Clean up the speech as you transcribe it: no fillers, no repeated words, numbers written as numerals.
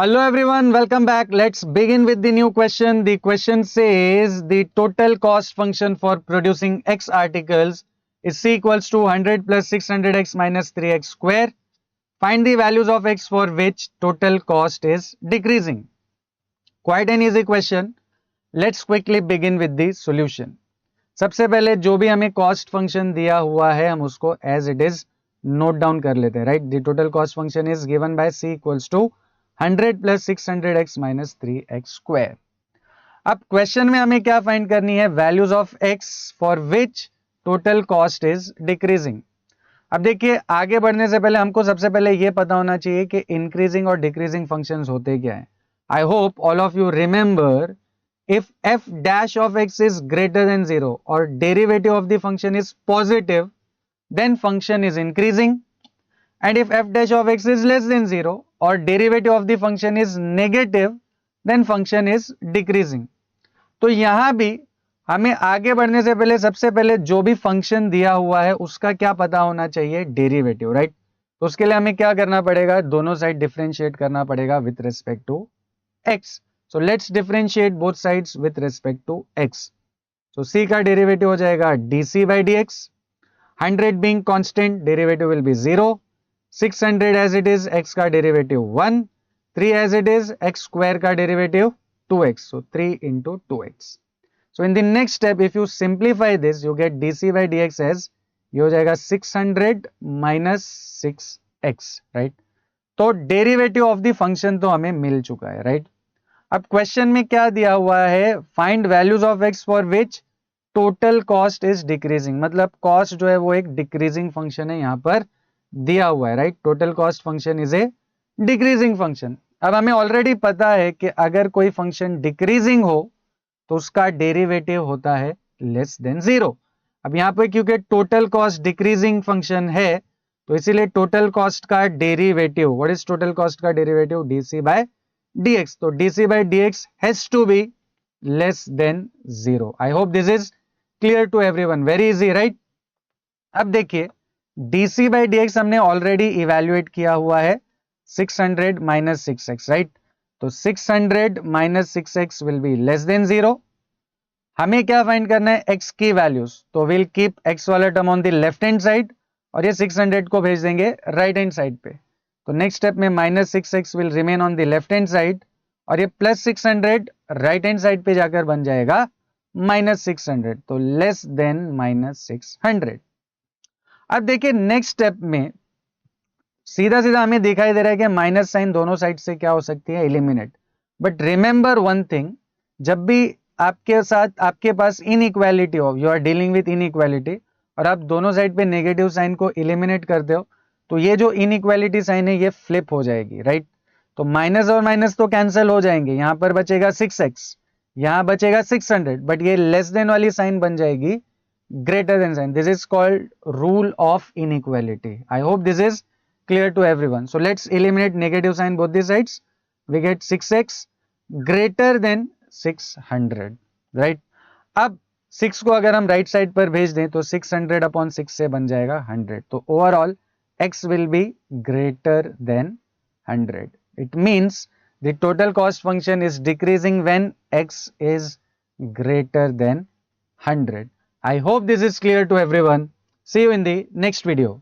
Hello everyone, welcome back. Let's begin with the new question. The question says the total cost function for producing X articles is C equals to 100 plus 600X minus 3X square. Find the values of X for which total cost is decreasing. Quite an easy question. Let's quickly begin with the solution. सबसे पहले जो भी हमें cost function दिया हुआ है हम उसको as it is note down कर लेते हैं. Right, the total cost function is given by C equals to 100 plus 600x minus 3x square. अब क्वेश्चन में हमें क्या फाइंड करनी है? Values of x for which total cost is decreasing. अब देखिए, आगे बढ़ने से पहले हमको सबसे पहले ये पता होना चाहिए कि इंक्रीजिंग और डिक्रीजिंग फंक्शंस होते क्या है. I hope all of you remember, if f dash of x is greater than 0 or derivative of the function is positive, then function is increasing, and if f dash of x is less than 0 or derivative of the function is negative, then function is decreasing. तो यहां भी हमें आगे बढ़ने से पहले सबसे पहले जो भी फंक्शन दिया हुआ है उसका क्या पता होना चाहिए? डेरिवेटिव. राइट, तो उसके लिए हमें क्या करना पड़ेगा? दोनों साइड डिफरेंशिएट करना पड़ेगा with respect to x. So let's differentiate both sides with respect to x. So c का डेरिवेटिव हो जाएगा dc by dx. 100 being constant, derivative will be 0. 600 as it is, x का derivative 1. 3 as it is, x square का derivative 2x. So 3 into 2x. So in the next step, if you simplify this, you get dc by dx as ये हो जाएगा 600 minus 6x. Right, तो derivative of the function तो हमें मिल चुका है. Right, अब क्वेश्चन में क्या दिया हुआ है? Find values of x for which total cost is decreasing. मतलब कॉस्ट जो है वो एक डिक्रीजिंग फंक्शन है, यहां पर दिया हुआ है. Right, total cost function is a decreasing function. अब हमें ऑलरेडी पता है कि अगर कोई फंक्शन डिक्रीजिंग हो तो उसका डेरिवेटिव होता है लेस देन 0. अब यहां पर क्योंकि टोटल कॉस्ट डिक्रीजिंग फंक्शन है तो इसीलिए टोटल कॉस्ट का derivative, what is total cost का डेरिवेटिव? DC by dx. तो dc by dx has to be less than 0. I hope this is clear to everyone. Very easy, right? अब देखिए, dc by dx हमने already evaluate किया हुआ है 600 minus 6x. Right, तो 600 minus 6x will be less than 0. हमें क्या find करना है? x की वैल्यूज. तो विल कीप x वाला term on the left hand side और ये 600 को भेज देंगे राइट हैंड साइड पे. तो नेक्स्ट स्टेप में minus 6x will remain on the left hand side और ये प्लस 600 राइट हैंड साइड पे जाकर बन जाएगा माइनस 600. तो लेस देन माइनस 600. अब देखिए नेक्स्ट स्टेप में सीधा सीधा हमें दिखाई दे रहा है कि माइनस साइन दोनों साइड से क्या हो सकती है? Eliminate. But remember one thing, जब भी आपके साथ आपके पास इनइक्वालिटी हो, you are dealing with inequality और आप दोनों साइड पे नेगेटिव साइन को एलिमिनेट करते हो तो ये जो इनइक्वालिटी साइन है ये फ्लिप हो जाएगी. राइट, तो माइनस और माइनस तो कैंसिल हो जाएंगे, यहां पर बचेगा 6x, यहां बचेगा 600, बट ये लेस देन वाली साइन बन जाएगी greater than sign. This is called rule of inequality. I hope this is clear to everyone. So let's eliminate negative sign both the sides. We get 6x greater than 600. Right, अब 6 को अगर हम right side पर भेज दें तो 600 upon 6 से बन जाएगा 100. तो overall x will be greater than 100. It means the total cost function is decreasing when x is greater than 100. I hope this is clear to everyone. See you in the next video.